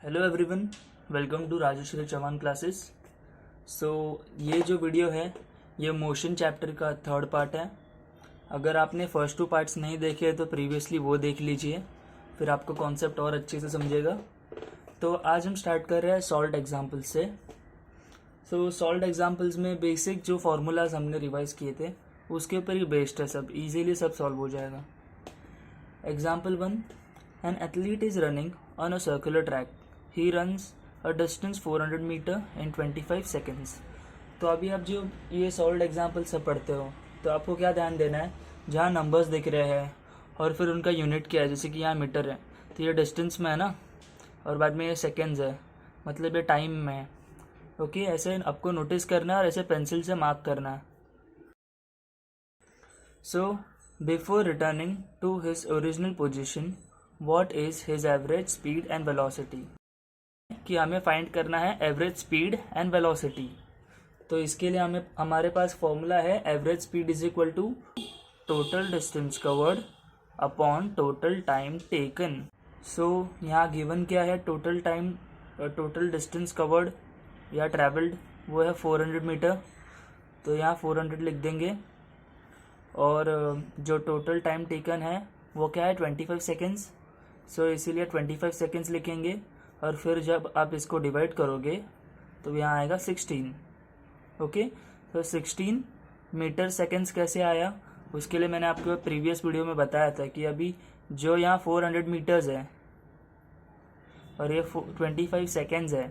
Hello everyone, welcome to Rajeshwari Chauhan classes. So ये जो video है ये मोशन चैप्टर का थर्ड पार्ट है। अगर आपने फर्स्ट टू पार्ट्स नहीं देखे तो प्रीवियसली वो देख लीजिए, फिर आपको कॉन्सेप्ट और अच्छे से समझेगा। तो आज हम स्टार्ट कर रहे हैं सॉल्ट एग्जाम्पल्स से। सो सॉल्ट एग्जाम्पल्स में बेसिक जो फार्मूलाज हमने रिवाइज किए थे उसके ऊपर ही बेस्ड है, सब इजीली सब सॉल्व हो जाएगा। Example 1, an athlete is running on a circular track. He runs a distance 400 metre in 25 seconds. तो अभी आप जो ये सॉल्व एग्जाम्पल सब पढ़ते हो तो आपको क्या ध्यान देना है, जहाँ नंबर्स दिख रहे हैं और फिर उनका यूनिट क्या है, जैसे कि यहाँ मीटर है तो ये डिस्टेंस में है ना, और बाद में ये सेकेंड्स है, मतलब ये टाइम में है। ओके, ऐसे आपको नोटिस करना है और ऐसे पेंसिल से मार्क करना है। So before returning to his original position, what is his average speed and velocity. कि हमें फाइंड करना है एवरेज स्पीड एंड वेलोसिटी। तो इसके लिए हमें हमारे पास फॉर्मूला है average speed is equal to total distance covered upon total time taken. So यहाँ गिवन क्या है, total time, total distance covered या ट्रैवल्ड वो है 400 मीटर, तो यहाँ 400 लिख देंगे। और जो टोटल टाइम टेकन है वो क्या है 25 सेकेंड्स, सो इसीलिए 25 सेकेंड्स लिखेंगे। और फिर जब आप इसको डिवाइड करोगे तो यहाँ आएगा 16। ओके, तो 16 मीटर सेकेंड्स कैसे आया, उसके लिए मैंने आपको प्रीवियस वीडियो में बताया था कि अभी जो यहाँ 400 मीटर्स है और ये 25 सेकेंड्स है,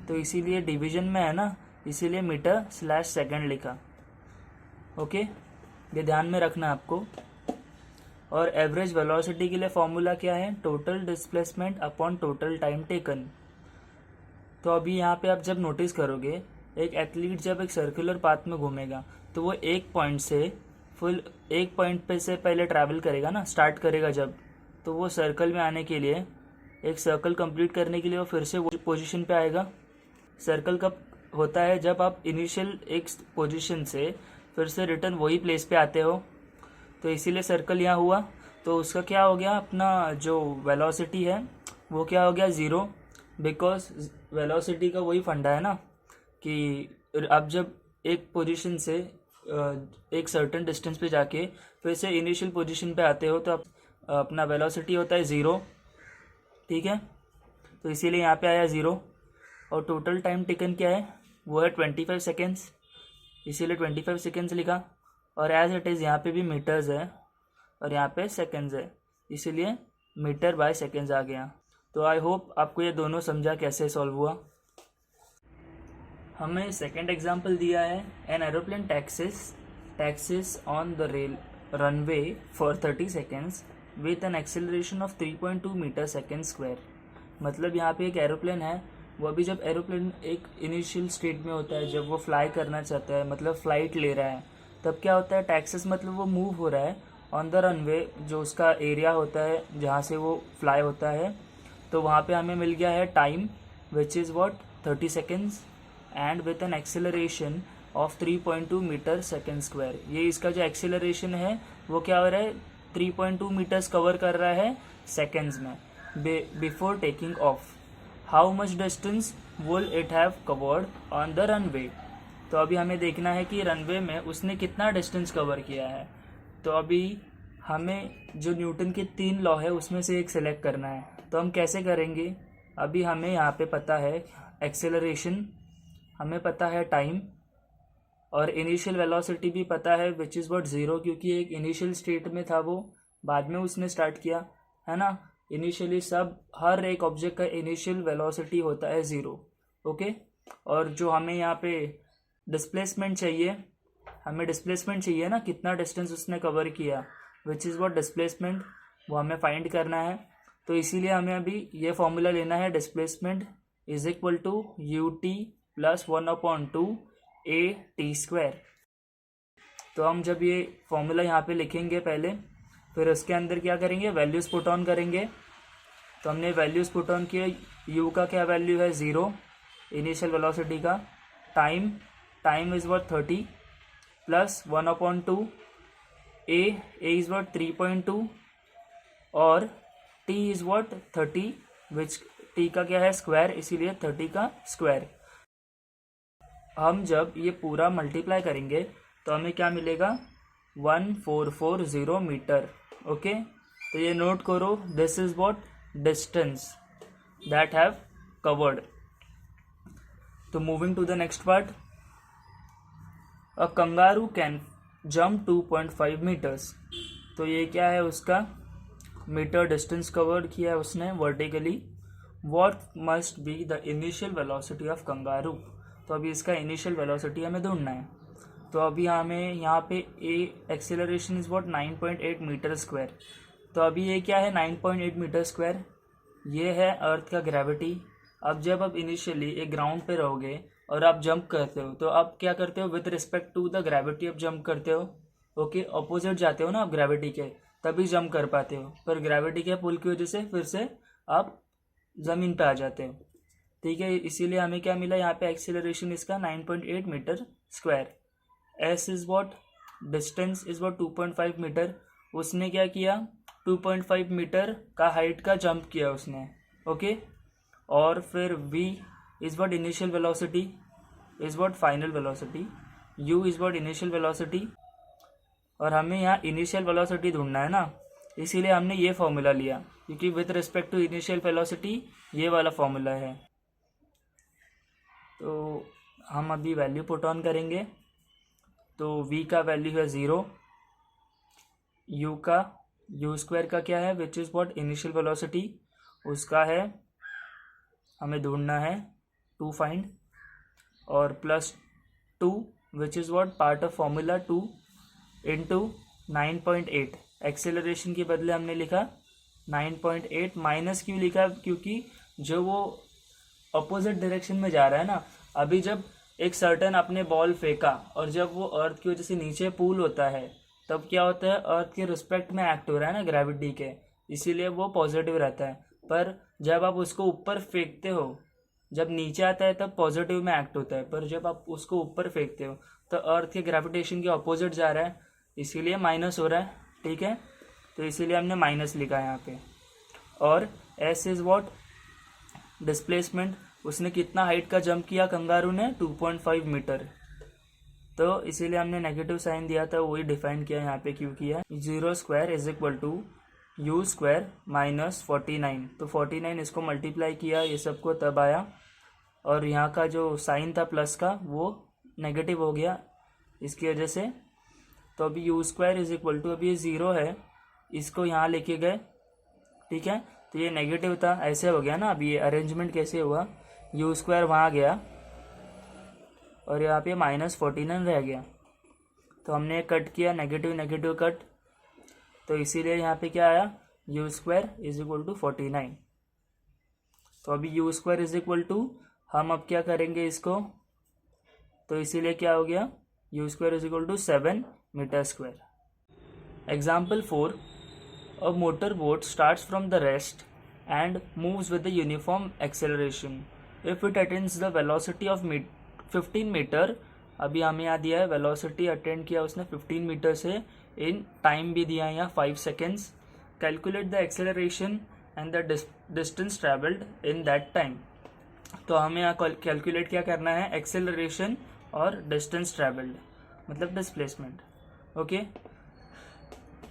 तो इसीलिए डिवीजन में है ना, इसीलिए मीटर स्लैश सेकेंड लिखा। ओके, ये ध्यान में रखना है आपको। और एवरेज वेलोसिटी के लिए फॉर्मूला क्या है, total displacement upon total time taken. तो अभी यहाँ पे आप जब नोटिस करोगे, एक एथलीट जब एक सर्कुलर पाथ में घूमेगा तो वो एक पॉइंट से फुल एक पॉइंट पे से पहले ट्रैवल करेगा ना, स्टार्ट करेगा जब, तो वो सर्कल में आने के लिए, एक सर्कल कंप्लीट करने के लिए वो फिर से वो पोजीशन पे आएगा। सर्कल कब होता है, जब आप इनिशियल एक पोजीशन से फिर से रिटर्न वही प्लेस पे आते हो, तो इसीलिए सर्कल यहाँ हुआ। तो उसका क्या हो गया, अपना जो वेलोसिटी है वो क्या हो गया, ज़ीरो। बिकॉज वेलोसिटी का वही फंडा है ना कि आप जब एक पोजीशन से एक सर्टेन डिस्टेंस पे जाके फिर से इनिशियल पोजीशन पे आते हो तो आप अपना वेलोसिटी होता है ज़ीरो। ठीक है, तो इसीलिए यहाँ पे आया ज़ीरो। और टोटल टाइम टेकन क्या है, वो है 25 सेकेंड्स, इसीलिए 25 सेकेंड्स लिखा। और एज इट इज़ यहाँ पे भी मीटर्स है और यहाँ पे सेकेंड्स है, इसीलिए मीटर बाय सेकेंड्स आ गया। तो आई होप आपको ये दोनों समझा कैसे सॉल्व हुआ। हमें सेकेंड एग्जांपल दिया है, an aeroplane taxies on the runway for 30 seconds with an acceleration of 3.2 metre second square. मतलब यहाँ पे एक एरोप्लेन है, वो अभी जब एरोप्लेन एक इनिशियल स्टेट में होता है, जब वो फ्लाई करना चाहता है, मतलब फ्लाइट ले रहा है, तब क्या होता है, टैक्सेस मतलब वो मूव हो रहा है ऑन द रनवे, जो उसका एरिया होता है जहाँ से वो फ्लाई होता है। तो वहाँ पे हमें मिल गया है time which is what 30 seconds and with an acceleration of 3.2 metre second square. ये इसका जो एक्सेलरेशन है वो क्या हो रहा है, 3.2 मीटर्स कवर कर रहा है सेकेंड्स में before taking of. How much distance will it have covered on the runway. तो अभी हमें देखना है कि रनवे में उसने कितना डिस्टेंस कवर किया है। तो अभी हमें जो न्यूटन के 3 लॉ है उसमें से एक सिलेक्ट करना है, तो हम कैसे करेंगे। अभी हमें यहाँ पे पता है एक्सेलरेशन, हमें पता है टाइम, और इनिशियल वेलोसिटी भी पता है विच इज़ व्हाट ज़ीरो, क्योंकि एक इनिशियल स्टेट में था वो, बाद में उसने स्टार्ट किया है ना। इनिशियली सब हर एक ऑब्जेक्ट का इनिशियल वेलोसिटी होता है ज़ीरो। ओके, और जो हमें यहाँ पे डिस्प्लेसमेंट चाहिए, हमें डिस्प्लेसमेंट चाहिए ना, कितना डिस्टेंस उसने कवर किया, विच इज़ व्हाट डिस्प्लेसमेंट, वो हमें फाइंड करना है। तो इसीलिए हमें अभी ये फॉर्मूला लेना है, displacement is equal to u t plus 1/2 a t square. तो हम जब ये फॉर्मूला यहाँ पे लिखेंगे पहले, फिर उसके अंदर क्या करेंगे, वैल्यूज़ पुट ऑन करेंगे। तो हमने वैल्यूज़ पुट ऑन किए, यू का क्या वैल्यू है, ज़ीरो इनिशियल वेलोसिटी का, time is what 30 plus 1/2 A is what 3.2 और टी इज़ व्हाट 30 विच 30 का क्या है स्क्वायर, इसीलिए 30 का स्क्वायर। हम जब ये पूरा मल्टीप्लाई करेंगे तो हमें क्या मिलेगा 1440 मीटर। ओके, तो ये नोट करो, this is what distance that have covered. तो moving to the next part, a kangaroo can jump 2.5 metres. तो ये क्या है, उसका मीटर डिस्टेंस कवर्ड किया है उसने vertically. What must be the initial velocity of kangaroo. तो अभी इसका इनिशियल वेलोसिटी हमें ढूंढना है। तो अभी हमें यहाँ पे A acceleration is what 9.8 metre square. तो अभी ये क्या है 9.8 मीटर स्क्वायर, ये है अर्थ का ग्रेविटी। अब जब आप इनिशियली एक ग्राउंड पे रहोगे और आप जंप करते हो, तो आप क्या करते हो with respect to the gravity आप जंप करते हो। ओके, अपोजिट जाते हो ना आप ग्रेविटी के, तभी जंप कर पाते हो, पर ग्रेविटी के पुल की वजह से फिर से आप ज़मीन पे आ जाते हो। ठीक है, इसीलिए हमें क्या मिला यहाँ पे एक्सीलरेशन इसका 9.8 metre square. S is what distance is what 2.5 metre. उसने क्या किया 2.5 मीटर का हाइट का जंप किया उसने। ओके, और फिर v is what initial velocity is what final velocity, u is what initial velocity, और हमें यहाँ इनिशियल वेलोसिटी ढूंढना है ना, इसीलिए हमने ये फॉर्मूला लिया, क्योंकि with respect to initial velocity ये वाला फॉर्मूला है। तो हम अभी वैल्यू पुट ऑन करेंगे। तो v का वैल्यू है 0, u स्क्वायर का क्या है विच इज़ वॉट इनिशियल वेलोसिटी, उसका है हमें ढूंढना है 2 फाइंड, और +2 विच is what part of formula 2 into 9.8। Acceleration के बदले हमने लिखा 9.8, माइनस क्यों लिखा, क्योंकि जो वो अपोजिट डायरेक्शन में जा रहा है ना। अभी जब एक सर्टन आपने बॉल फेंका और जब वो अर्थ की वजह से नीचे पुल होता है, तब क्या होता है अर्थ के रिस्पेक्ट में एक्ट हो रहा है ना ग्रेविटी के, इसीलिए वो पॉजिटिव रहता है। पर जब आप उसको ऊपर फेंकते हो, जब नीचे आता है तब पॉजिटिव में एक्ट होता है, पर जब आप उसको ऊपर फेंकते हो तो अर्थ के ग्रेविटेशन के अपोजिट जा रहा है, इसीलिए माइनस हो रहा है। ठीक है, तो इसीलिए हमने माइनस लिखा है यहाँ पे। और एस इज वॉट डिस्प्लेसमेंट, उसने कितना हाइट का जंप किया कंगारू ने 2.5 मीटर, तो इसीलिए हमने नेगेटिव साइन दिया था, वही डिफाइन किया यहाँ पे क्यों किया। 0 square is equal to u square minus 49। तो 49 इसको मल्टीप्लाई किया ये सबको, तब आया, और यहाँ का जो साइन था प्लस का वो नेगेटिव हो गया इसकी वजह से। तो अभी u square is equal to, अभी ये 0 है, इसको यहाँ लेके गए। ठीक है, तो ये नेगेटिव था, ऐसे हो गया ना। अभी ये अरेंजमेंट कैसे हुआ, यू स्क्वायर वहाँ गया और यहाँ पे -49 रह गया, तो हमने कट किया, नेगेटिव नेगेटिव कट, तो इसीलिए यहाँ पे क्या आया u square is equal to 49। तो अभी u square is equal to, हम अब क्या करेंगे इसको, तो इसीलिए क्या हो गया u square is equal to 7 metre square. Example 4, a motor boat starts from the rest and moves with the uniform acceleration if it attains the velocity of 15 metre. अभी हमें यहाँ दिया है वेलोसिटी अटेंड किया उसने 15 मीटर से, in time भी दिया है यहाँ 5 seconds. Calculate the acceleration and the distance travelled in that time. तो हमें यहाँ कैलकुलेट क्या करना है, एक्सेलरेशन और डिस्टेंस ट्रेवल्ड मतलब डिस्प्लेसमेंट। ओके,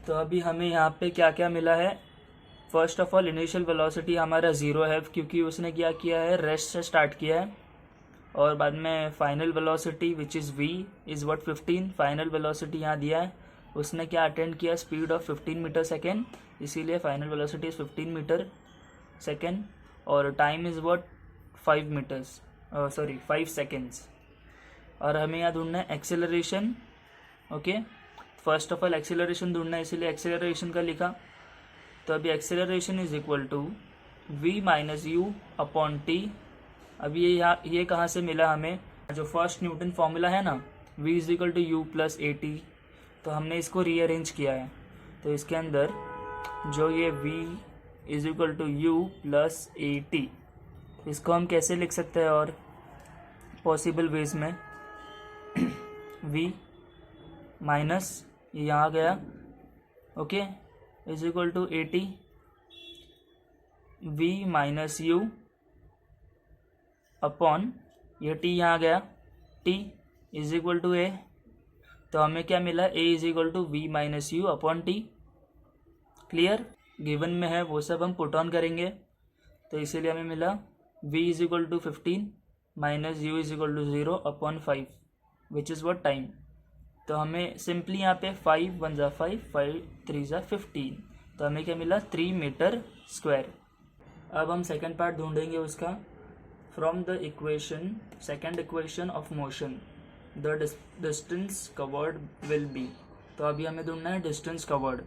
तो अभी हमें यहाँ पे क्या क्या मिला है। First of all initial velocity हमारा 0 है, क्योंकि उसने क्या किया है रेस्ट से स्टार्ट किया है। और बाद में final velocity which is v is what 15, final velocity यहाँ दिया है। उसने क्या अटेंड किया स्पीड ऑफ 15 मीटर सेकेंड, इसीलिए final velocity is 15 metre second, और टाइम इज़ व्हाट 5 सेकेंड्स। और हमें यहाँ ढूंढना है acceleration. Okay, first of all acceleration ढूंढना है, इसीलिए एक्सेलरेशन का लिखा। तो अभी acceleration is equal to v minus u upon t. अभी ये कहाँ से मिला हमें, जो फर्स्ट न्यूटन फॉर्मूला है ना, v is equal to u plus a t, तो हमने इसको रीअरेंज किया है। तो इसके अंदर जो ये v is equal to u plus a t, इसको हम कैसे लिख सकते हैं और पॉसिबल वेज में, v माइनस ये यहाँ गया, okay, is equal to 80 v minus u upon ये t यहाँ गया, t is equal to a, तो हमें क्या मिला, a is equal to v minus u upon t. Clear, given में है वो सब हम पुट ऑन करेंगे, तो इसीलिए हमें मिला v is equal to 15 minus u is equal to 0 upon 5 which is what time. तो हमें सिंपली यहाँ पे 5 1 ज़ा 5, 5 3 ज़ा 15, तो हमें क्या मिला 3 मीटर स्क्वायर। अब हम सेकंड पार्ट ढूंढेंगे उसका। From the equation, second equation of motion the distance covered will be. तो अभी हमें ढूंढना है डिस्टेंस कवर्ड,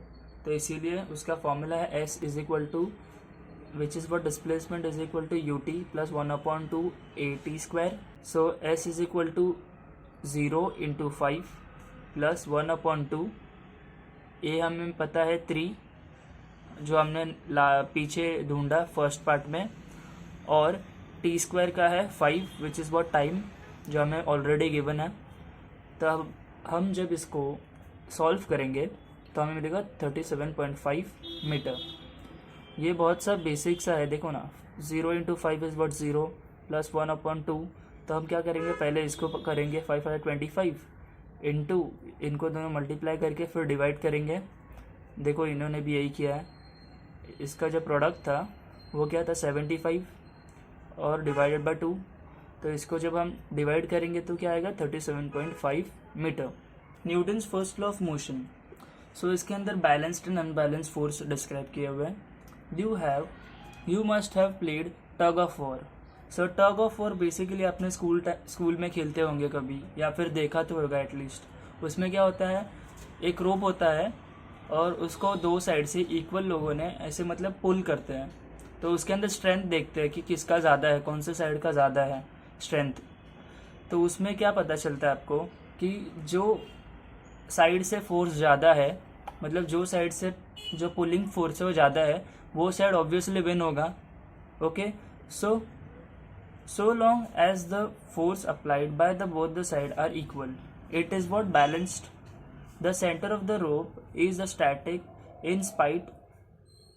तो इसीलिए उसका फॉर्मूला है s is equal to which is what displacement is equal to u t plus 1/2 AT square. So s is equal to 0 into 5 plus 1/2, a हमें पता है 3 जो हमने पीछे ढूंढा फर्स्ट पार्ट में, और टी स्क्वायर का है 5 विच इज़ वॉट टाइम जो हमें ऑलरेडी गिवन है। तो अब हम जब इसको सॉल्व करेंगे तो हमें मिलेगा 37.5 मीटर। ये बहुत सा बेसिक सा है, देखो ना, 0 इंटू 5 इज़ वॉट 0 प्लस 1/2। तो हम क्या करेंगे, पहले इसको करेंगे 525 इंटू, इनको दोनों मल्टीप्लाई करके फिर डिवाइड करेंगे। देखो इन्होंने भी यही किया है, इसका जो प्रोडक्ट था वो क्या था 75 और डिवाइडेड बाय 2, तो इसको जब हम डिवाइड करेंगे तो क्या आएगा 37.5 metre. Newton's first law of motion. So इसके अंदर balanced and unbalanced force describe किए हुए हैं। You must have played tug of war. So tug of war basically आपने स्कूल में खेलते होंगे कभी, या फिर देखा तो होगा एटलीस्ट। उसमें क्या होता है, एक रोप होता है और उसको दो साइड से इक्वल लोगों ने ऐसे मतलब पुल करते हैं, तो उसके अंदर स्ट्रेंथ देखते हैं कि किसका ज़्यादा है, कौन से साइड का ज़्यादा है स्ट्रेंथ। तो उसमें क्या पता चलता है आपको कि जो साइड से फोर्स ज़्यादा है, मतलब जो साइड से जो पुलिंग फोर्स है वो ज़्यादा है, वो साइड ऑब्वियसली विन होगा। Okay, so long as the force applied by the both the side are equal, it is what balanced. The center of the rope is the static in spite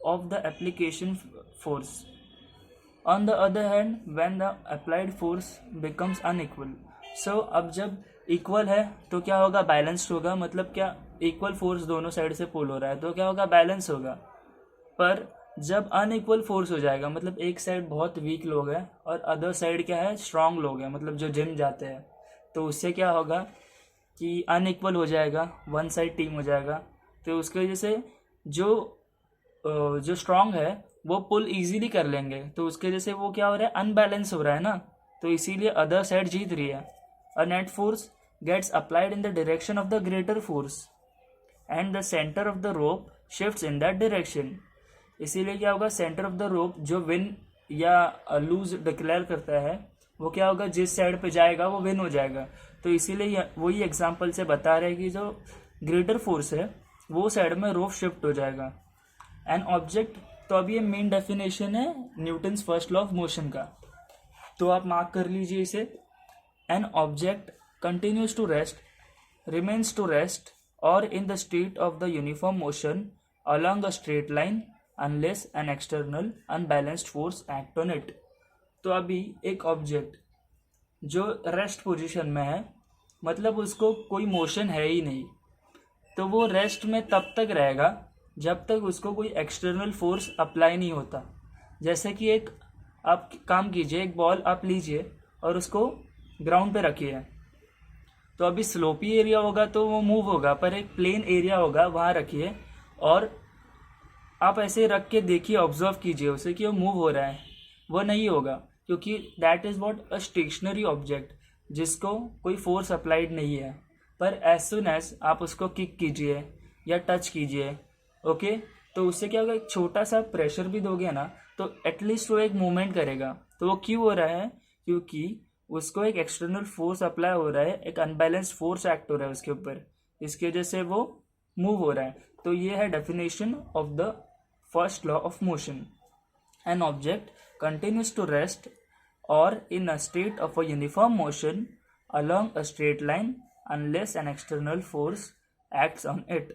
of the application force. On the other hand, when the applied force becomes unequal, so अब जब equal है तो क्या होगा, balanced होगा। मतलब क्या, equal force दोनों साइड से पुल हो रहा है तो क्या होगा, बैलेंस होगा। पर जब अनइक्वल फोर्स हो जाएगा, मतलब एक साइड बहुत वीक लोग हैं और अदर साइड क्या है, स्ट्रांग लोग हैं, मतलब जो जिम जाते हैं, तो उससे क्या होगा कि अनइक्वल हो जाएगा, वन साइड टीम हो जाएगा। तो उसकी वजह से जो स्ट्रांग है वो पुल इजीली कर लेंगे, तो उसके वजह से वो क्या हो रहा है, अनबैलेंस हो रहा है ना, तो इसीलिए अदर साइड जीत रही है। A net force gets applied in the direction of the greater force and the centre of the rope shifts in that direction. इसीलिए क्या होगा, सेंटर ऑफ द रोप जो विन या लूज डिक्लेयर करता है वो क्या होगा, जिस साइड पे जाएगा वो विन हो जाएगा। तो इसीलिए वही एग्जांपल से बता रहे हैं कि जो ग्रेटर फोर्स है वो साइड में रोप शिफ्ट हो जाएगा। एन ऑब्जेक्ट, तो अब ये मेन डेफिनेशन है Newton's first law of motion का, तो आप मार्क कर लीजिए इसे। An object continues to rest, remains to rest और in the state of the uniform motion along a straight line unless an external unbalanced force act on it। तो अभी एक ऑब्जेक्ट जो रेस्ट पोजीशन में है, मतलब उसको कोई मोशन है ही नहीं, तो वो रेस्ट में तब तक रहेगा जब तक उसको कोई एक्सटर्नल फोर्स अप्लाई नहीं होता। जैसे कि एक आप काम कीजिए, एक बॉल आप लीजिए और उसको ग्राउंड पे रखिए, तो अभी स्लोपी एरिया होगा तो वो मूव होगा, पर एक प्लेन एरिया होगा वहाँ रखिए और आप ऐसे रख के देखिए, ऑब्जर्व कीजिए उसे कि वो मूव हो रहा है, वो नहीं होगा, क्योंकि that is what a stationary object जिसको कोई फोर्स अप्लाइड नहीं है। पर एज सुन एज आप उसको किक कीजिए या टच कीजिए, ओके, तो उससे क्या होगा, एक छोटा सा प्रेशर भी दोगे ना तो एटलीस्ट वो एक मूवमेंट करेगा। तो वो क्यों हो रहा है, क्योंकि उसको एक एक्सटर्नल फोर्स अप्लाई हो रहा है, एक अनबैलेंस्ड फोर्स एक्ट हो रहा है उसके ऊपर, इसकी वजह से वो मूव हो रहा है। तो ये है definition of the first law of motion. An object continues to rest or in a state of a uniform motion along a straight line unless an external force acts on it.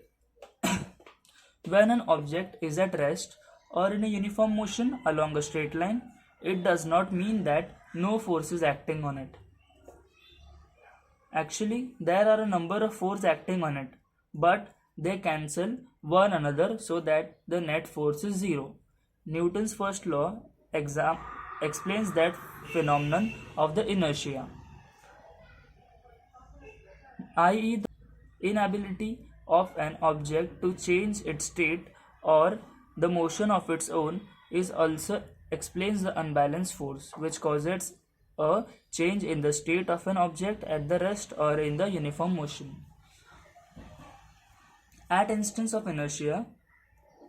When an object is at rest or in a uniform motion along a straight line, it does not mean that no force is acting on it. Actually, there are a number of forces acting on it, but they cancel one another so that the net force is zero. Newton's first law explains that phenomenon of the inertia, i.e., the inability of an object to change its state or the motion of its own, is also explains the unbalanced force which causes a change in the state of an object at the rest or in the uniform motion. At instance of inertia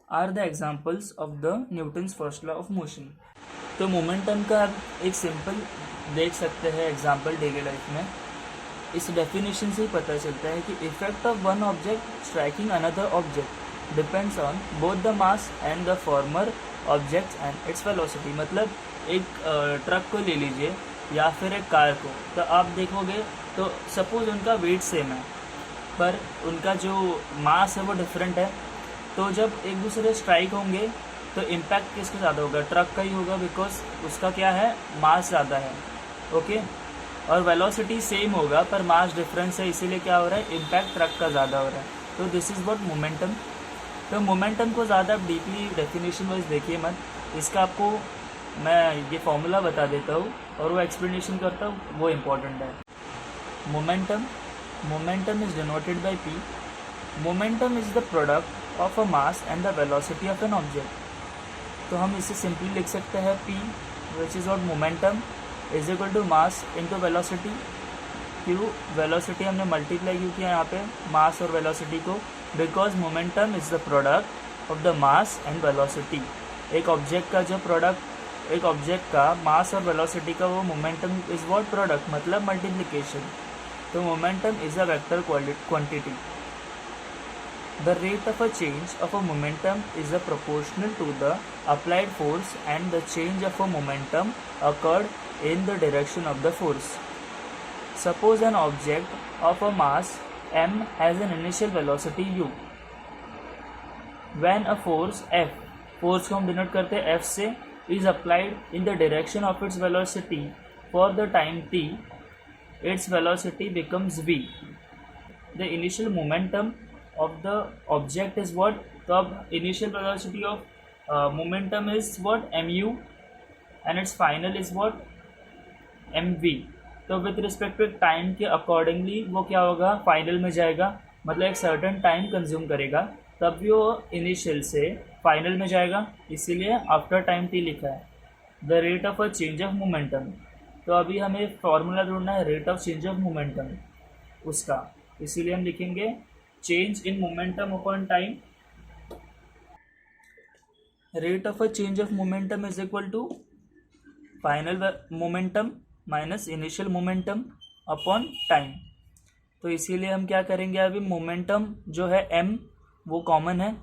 are the examples of the Newton's first law of motion. तो momentum का एक simple देख सकते हैं example daily life में. इस definition से ही पता चलता है कि effect of one object striking another object depends on both the mass and the former object and its velocity. मतलब एक ट्रक को ले लीजिए या फिर एक कार को, तो आप देखोगे तो सपोज उनका वेट सेम है पर उनका जो मास है वो डिफरेंट है. तो जब एक दूसरे स्ट्राइक होंगे तो इम्पैक्ट किसका ज़्यादा होगा? ट्रक का ही होगा, बिकॉज उसका क्या है, मास ज़्यादा है. ओके और वेलोसिटी सेम होगा पर मास डिफरेंस है, इसीलिए क्या हो रहा है, इम्पैक्ट ट्रक का ज़्यादा हो रहा है. तो दिस इज़ व्हाट मोमेंटम. तो मोमेंटम को ज़्यादा डीपली डेफिनेशन वाइज देखिए मत, इसका आपको मैं ये फॉर्मूला बता देता हूँ और वो एक्सप्लेनेशन करता हूँ, वो इम्पॉर्टेंट है. Momentum is denoted by p. Momentum is the product of a mass and the velocity of an object. तो हम इसे सिंपली लिख सकते हैं P which is what momentum is equal to mass into velocity. क्यों velocity हमने multiply क्यों किया यहाँ पे मास और वेलोसिटी को? Because momentum is the product of the mass and velocity. एक ऑब्जेक्ट का जो प्रोडक्ट, एक ऑब्जेक्ट का मास और वेलोसिटी का वो मोमेंटम इज व्हाट प्रोडक्ट, मतलब मल्टीप्लिकेशन. तो momentum is a vector quantity. The rate of a change of a momentum is proportional to the applied force and the change of a momentum occurred in the direction of the force. Suppose an object of a mass m has an initial velocity u. When a force F, force को हम denote करते हैं F से, is applied in the direction of its velocity for the time t, its velocity becomes v. The initial momentum of the object is what? तो अब initial velocity of momentum is what? mu and its final is what? mv. तो with respect to time के accordingly वो क्या होगा, final में जाएगा, मतलब एक सर्टेन टाइम कंज्यूम करेगा तब भी वो इनिशियल से फाइनल में जाएगा, इसीलिए आफ्टर टाइम टी लिखा है. The rate of a change of momentum. तो अभी हमें फॉर्मूला ढूंढना है rate of change of momentum उसका, इसीलिए हम लिखेंगे change in momentum upon time. Rate of a change of momentum is equal to final momentum minus initial momentum upon time. तो इसीलिए हम क्या करेंगे, अभी मोमेंटम जो है m वो कॉमन है,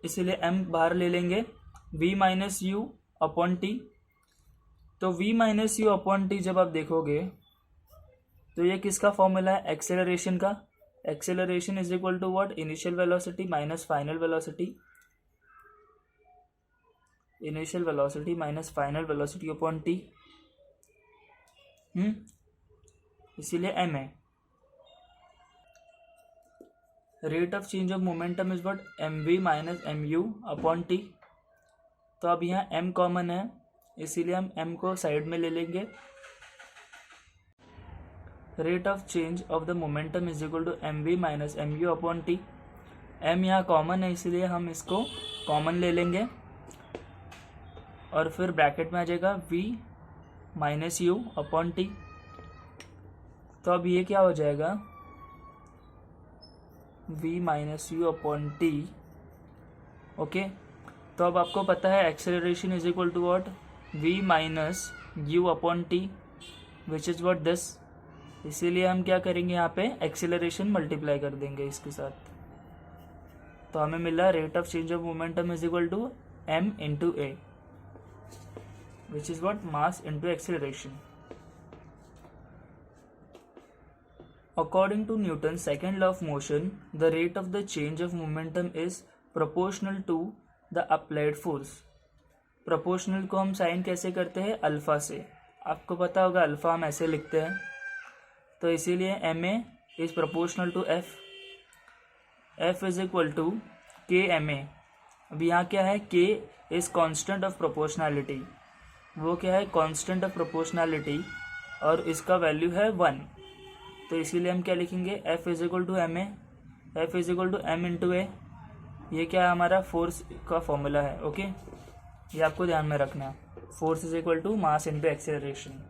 इसीलिए m बाहर ले लेंगे, v minus u upon t. तो v minus u upon T जब आप देखोगे तो ये किसका फॉर्मूला है, एक्सेलरेशन का. Acceleration is equal to what, initial velocity minus final velocity. Initial velocity minus final velocity upon t. इसीलिए m है. Rate of change of momentum is what, mv minus mu upon t. तो अब यहाँ m common है, इसीलिए हम m को side में ले लेंगे. Rate of change of the momentum is equal to mv minus mu upon t. m यहाँ कॉमन है इसलिए हम इसको कॉमन ले लेंगे और फिर ब्रैकेट में आ जाएगा v minus u upon t. तो अब ये क्या हो जाएगा, v minus u upon t. Okay तो अब आपको पता है acceleration is equal to what, v minus u upon t which is what this. इसीलिए हम क्या करेंगे, यहाँ पे एक्सेलरेशन मल्टीप्लाई कर देंगे इसके साथ. तो हमें मिला rate of change of momentum is equal to m into a which is what, mass into acceleration. According to Newton's second law of motion, the rate of the change of momentum is proportional to the applied force. Proportional को हम sign कैसे करते हैं, alpha से। आपको पता होगा alpha हम ऐसे लिखते हैं, तो इसीलिए m a is proportional to f, f is equal to k m a. अब यहाँ क्या है, के इज़ कांस्टेंट ऑफ प्रोपोर्शनैलिटी, वो क्या है, कांस्टेंट ऑफ प्रोपोर्शनैलिटी, और इसका वैल्यू है 1। तो इसीलिए हम क्या लिखेंगे, F is equal to M A, F is equal to M into A. ये क्या है, हमारा फोर्स का फॉर्मूला है। ओके, ये आपको ध्यान में रखना है, force is equal to mass into acceleration.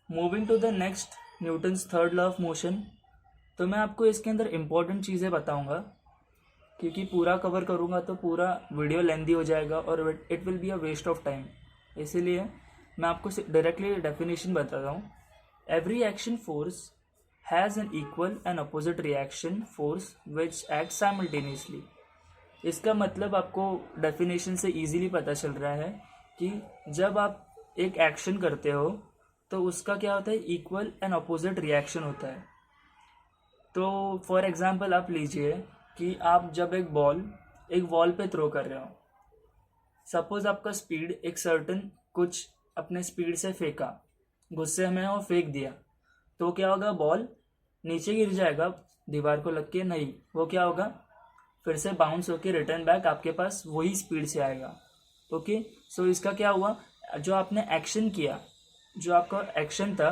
Moving to the next, Newton's third law of motion. तो मैं आपको इसके अंदर इम्पॉर्टेंट चीज़ें बताऊंगा, क्योंकि पूरा कवर करूंगा तो पूरा वीडियो लेंदी हो जाएगा और it will be a waste of time. इसीलिए मैं आपको डायरेक्टली डेफिनेशन बताता हूँ। Every action force has an equal and opposite reaction force which act simultaneously. इसका मतलब आपको डेफिनेशन से इजीली पता चल रहा है कि जब आप एक एक्शन करते हो तो उसका क्या होता है, इक्वल एंड अपोजिट रिएक्शन होता है। तो फॉर एग्जांपल आप लीजिए कि आप जब एक वॉल पे थ्रो कर रहे हो, सपोज आपका स्पीड एक सर्टन कुछ अपने स्पीड से फेंका, गुस्से में हो फेंक दिया, तो क्या होगा, बॉल नीचे गिर जाएगा दीवार को लग के, नहीं, वो क्या होगा, फिर से बाउंस होके रिटर्न बैक आपके पास वही स्पीड से आएगा। ओके, सो इसका क्या हुआ, जो आपने एक्शन किया, जो आपका एक्शन था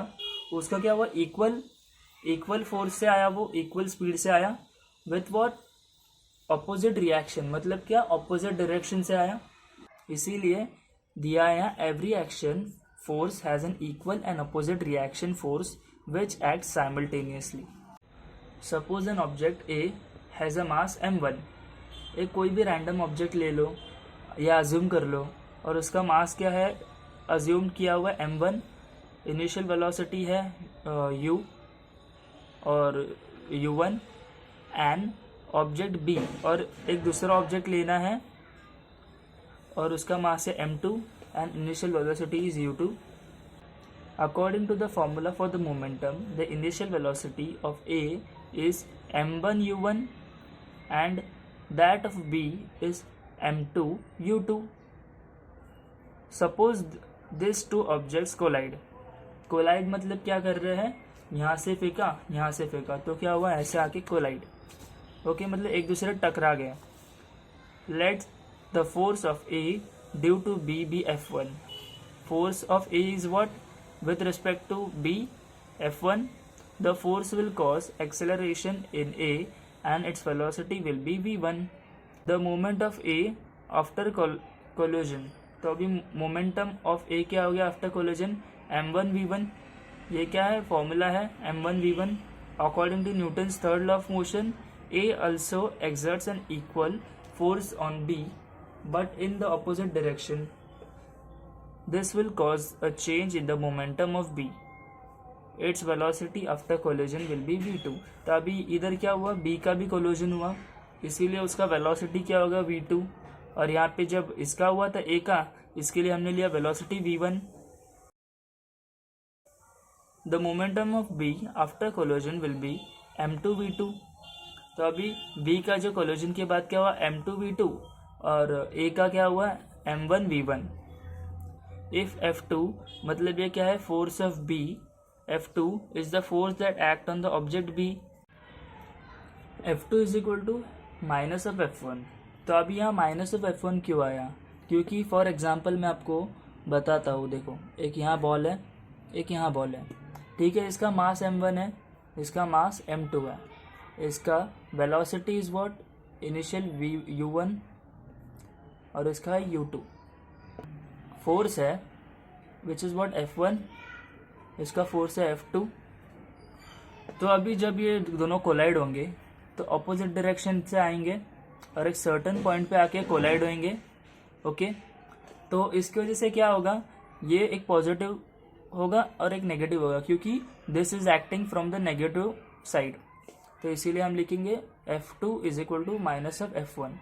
उसका क्या हुआ, इक्वल फोर्स से आया, वो इक्वल स्पीड से आया, विथ व्हाट, ऑपोजिट रिएक्शन, मतलब क्या, ऑपोजिट डायरेक्शन से आया। इसीलिए दिया है every action force has an equal and opposite reaction force which act simultaneously. Suppose an object A has a mass m1। एक कोई भी रैंडम ऑब्जेक्ट ले लो या अज्यूम कर लो, और उसका मास क्या है, अज्यूम किया हुआ m1, इनिशियल वेलोसिटी है u और u1, एंड ऑब्जेक्ट b, और एक दूसरा ऑब्जेक्ट लेना है और उसका मास है m2 and initial velocity is u2। According to the formula for the momentum, the initial velocity of A is m1 u1 and that of B is m2 u2. Suppose these two objects collide. Collide मतलब क्या कर रहे हैं, यहाँ से फेंका, तो क्या हुआ, ऐसे आके collide. ओके, मतलब एक दूसरे टकरा गए। Let the force of A due to B be F1. Force of A is what? With respect to B, F1, the force will cause acceleration in A and its velocity will be V1. The moment of A after collision. तो अभी momentum of A क्या हो गया after collision, m1 v1। ये क्या है, formula है m1 v1। According to Newton's third law of motion, A also exerts an equal force on B but in the opposite direction. This will cause a change in the momentum of B. Its velocity after collision will be v2. तो अभी इधर क्या हुआ, B का भी collision हुआ, इसीलिए उसका velocity क्या होगा, v2। और यहाँ पे जब इसका हुआ था A का, इसके लिए हमने लिया velocity v1। The momentum of B after collision will be m2 v2। तो अभी B का जो collision के बाद क्या हुआ, m2 v2, और A का क्या हुआ, m1 v1। If F2, मतलब ये क्या है, force of B, F2 is the force that act on the object B. F2 is equal to minus of F1। तो अभी यहाँ माइनस ऑफ F1 क्यों आया, क्योंकि फॉर एग्जांपल मैं आपको बताता हूँ। देखो, एक यहाँ बॉल है, एक यहाँ बॉल है, ठीक है, इसका मास m1 है, इसका मास m2 है, इसका velocity is what, initial u1 और इसका है u2। फोर्स है विच इज़ व्हाट, F1, इसका फोर्स है F2। तो अभी जब ये दोनों कोलाइड होंगे तो अपोजिट डायरेक्शन से आएंगे और एक सर्टेन पॉइंट पे आके कोलाइड होंगे। ओके, तो इसकी वजह से क्या होगा, ये एक पॉजिटिव होगा और एक नेगेटिव होगा, क्योंकि this is acting from the negative side. तो इसीलिए हम लिखेंगे F2 is equal to minus of F1,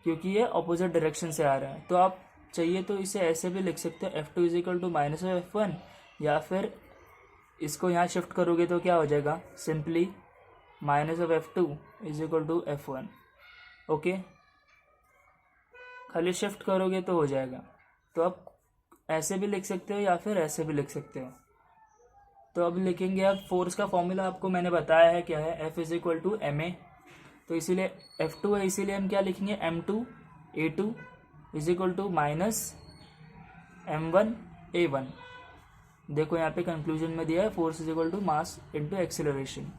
क्योंकि ये अपोजिट डायरेक्शन से आ रहा है। तो आप चाहिए तो इसे ऐसे भी लिख सकते हो, F2 is equal to minus of F1, या फिर इसको यहाँ शिफ्ट करोगे तो क्या हो जाएगा, simply minus of F2 is equal to F1। Okay, खाली शिफ्ट करोगे तो हो जाएगा। तो आप ऐसे भी लिख सकते हो या फिर ऐसे भी लिख सकते हो। तो अब लिखेंगे, अब फोर्स का फॉर्मूला आपको मैंने बताया है क्या है, F is equal to M a. तो इसीलिए F2 है, इसीलिए हम क्या लिखेंगे, M2A2 is equal to minus M1A1। देखो यहाँ पे कंक्लूजन में दिया है force is equal to mass into acceleration,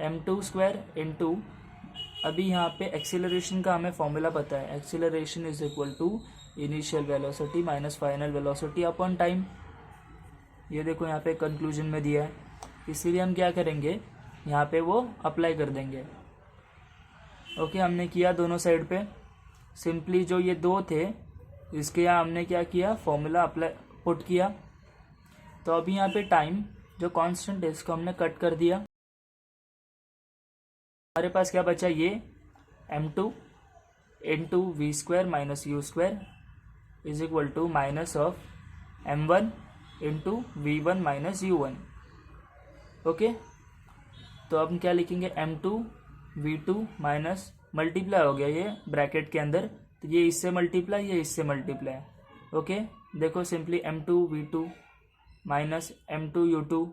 M2 square into, अभी यहाँ पे एक्सेलरेशन का हमें फॉर्मूला पता है, acceleration is equal to initial velocity minus final velocity upon time. ये देखो यहाँ पे कंक्लूजन में दिया है, इसीलिए हम क्या करेंगे, यहाँ पे वो अप्लाई कर देंगे। ओके, हमने किया दोनों साइड पे। सिंपली जो ये दो थे इसके यहाँ हमने क्या किया, फॉर्मूला अप्लाई पुट किया। तो अभी यहाँ पे टाइम जो कांस्टेंट है इसको हमने कट कर दिया। हमारे पास क्या बचा, ये M2 into v square minus u square is equal to minus of M1 into V1 minus U1। ओके, तो अब हम क्या लिखेंगे, M2 V2 माइनस, मल्टीप्लाई हो गया ये ब्रैकेट के अंदर, तो ये इससे मल्टीप्लाई, ये इससे मल्टीप्लाई। ओके, देखो simply M2 V2 minus M2 U2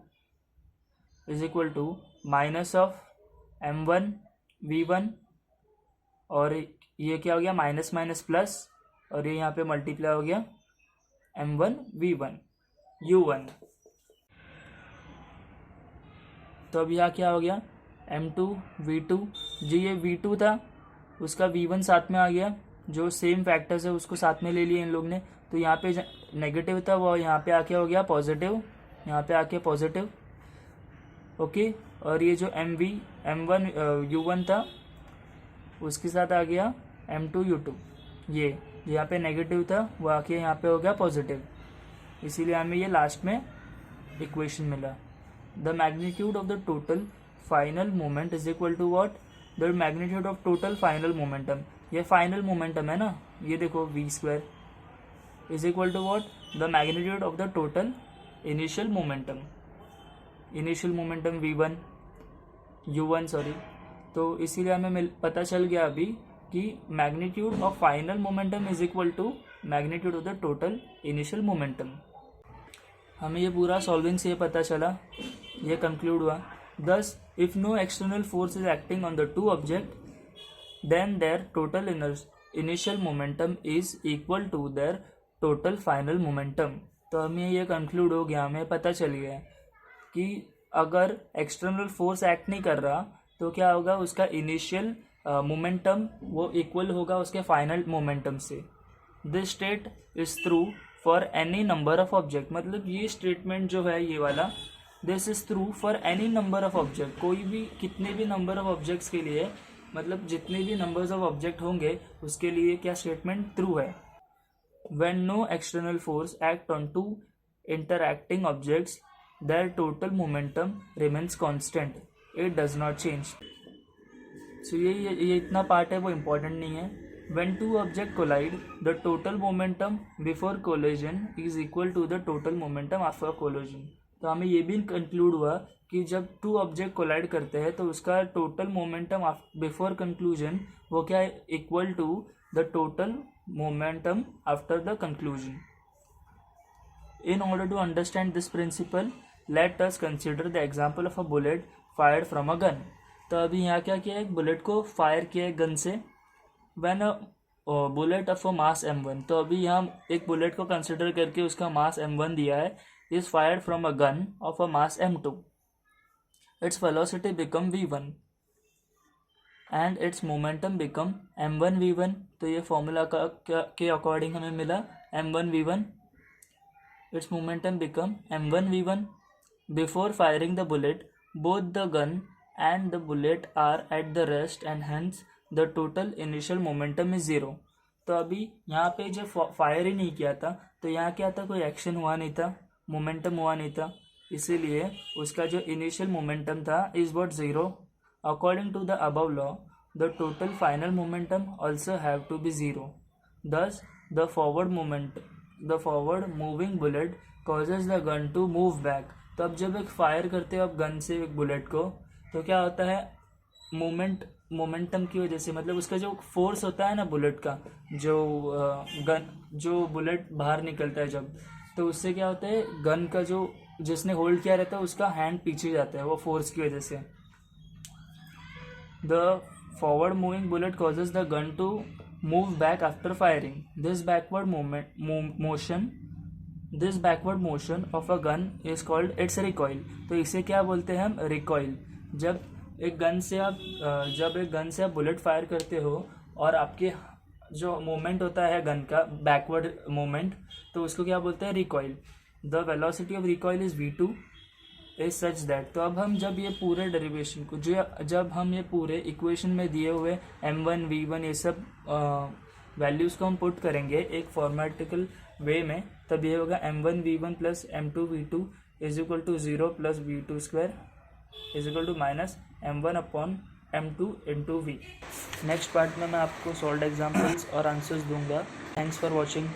is equal to minus of M1 V1, और ये क्या हो गया, माइनस माइनस प्लस, और ये यहाँ पे मल्टीप्लाई हो गया M1 V1 U1। तो अब यहाँ क्या हो गया, M2 V2, जो ये V2 था उसका V1 साथ में आ गया, जो सेम फैक्टर्स है उसको साथ में ले लिए इन लोग ने। तो यहाँ पे नेगेटिव था वो यहाँ पे आके हो गया पॉजिटिव, यहाँ पे आके पॉजिटिव। ओके, और ये जो M1 U1 था उसके साथ आ गया M2 U2, ये यहाँ पे नेगेटिव था वो आके यहाँ पे हो गया पॉजिटिव, इसीलिए हमें ये लास्ट में इक्वेशन मिला। The magnitude of the total final moment is equal to what, the magnitude of total final momentum, ये फाइनल मोमेंटम है ना, ये देखो v square is equal to what, the magnitude of the total initial momentum, initial momentum V1 U1 sorry. तो इसीलिए हमें पता चल गया अभी कि magnitude of final momentum is equal to magnitude of the total initial momentum. हमें ये पूरा सॉल्विंग से ये पता चला, ये कंक्लूड हुआ। Thus if no external force is acting on the two object then their total initial momentum is equal to their total final momentum. तो हमें ये कंक्लूड हो गया, हमें पता चल गया कि अगर एक्सटर्नल फोर्स एक्ट नहीं कर रहा तो क्या होगा, उसका इनिशियल मोमेंटम वो इक्वल होगा उसके फाइनल मोमेंटम से। This state is true for any number of object, मतलब ये स्टेटमेंट जो है ये वाला, this is true for any number of object, कोई भी कितने भी नंबर ऑफ ऑब्जेक्ट्स के लिए, मतलब जितने भी नंबर्स ऑफ ऑब्जेक्ट होंगे उसके लिए क्या स्टेटमेंट ट्रू है। When no external force act on two interacting objects their total momentum remains constant, it does not change। so ये इतना पार्ट है वो इम्पोर्टेंट नहीं है। when two objects collide the total momentum before collision is equal to the total momentum after collision। तो हमें ये भी कंक्लूड हुआ कि जब टू ऑब्जेक्ट कोलाइड करते हैं तो उसका टोटल मोमेंटम बिफोर कंक्लूजन वो क्या है, equal to the total momentum after the conclusion. In order to understand this principle, let us consider the example of a bullet fired from a gun। तो अभी यहाँ क्या किया, एक बुलेट को फायर किया है गन से। When a bullet of a mass M1, तो अभी यहाँ एक बुलेट को कंसिडर करके उसका मास M1 दिया है, is fired from a gun of a mass M2, its velocity become V1 and its momentum become M1 V1। तो ये फॉर्मूला के अकॉर्डिंग हमें मिला M1 V1, its momentum become M1 V1। Before firing the bullet, both the gun and the bullet are at the rest and hence the total initial momentum is 0। तो अभी यहाँ पे जब फायर ही नहीं किया था तो यहाँ क्या था, कोई एक्शन हुआ नहीं था, मोमेंटम हुआ नहीं था, इसीलिए उसका जो इनिशियल मोमेंटम था is what 0। According to the above law the total final momentum also have to be 0। thus the forward moving bullet causes the gun to move back। तो अब जब एक फायर करते हो आप गन से एक बुलेट को, तो क्या होता है, मोमेंटम की वजह से, मतलब उसका जो फोर्स होता है ना बुलेट का, जो गन जो बुलेट बाहर निकलता है जब, तो उससे क्या होता है, गन का जो जिसने होल्ड किया रहता है उसका हैंड पीछे जाता है वो फोर्स की वजह से. The forward moving bullet causes the gun to move back after firing. This backward motion of a gun is called its recoil. तो इसे क्या बोलते हैं हम, रिकॉइल. जब एक गन से आप बुलेट फायर करते हो और आपके जो मोमेंट होता है गन का, बैकवर्ड मोमेंट, तो उसको क्या बोलते हैं, recoil. The velocity of recoil is v2 is such that. तो अब हम जब ये पूरे डेरिवेशन को जब हम ये पूरे इक्वेशन में दिए हुए m1 v1 ये सब वैल्यूज़ को हम पुट करेंगे एक फॉर्मेटिकल वे में, तब ये होगा m1 v1 plus m2 v2 is equal to 0 plus v2 square is equal to minus m1 upon m2 into v. Next part में मैं आपको सॉल्व्ड एग्जाम्पल्स और आंसर्स दूंगा. Thanks for watching.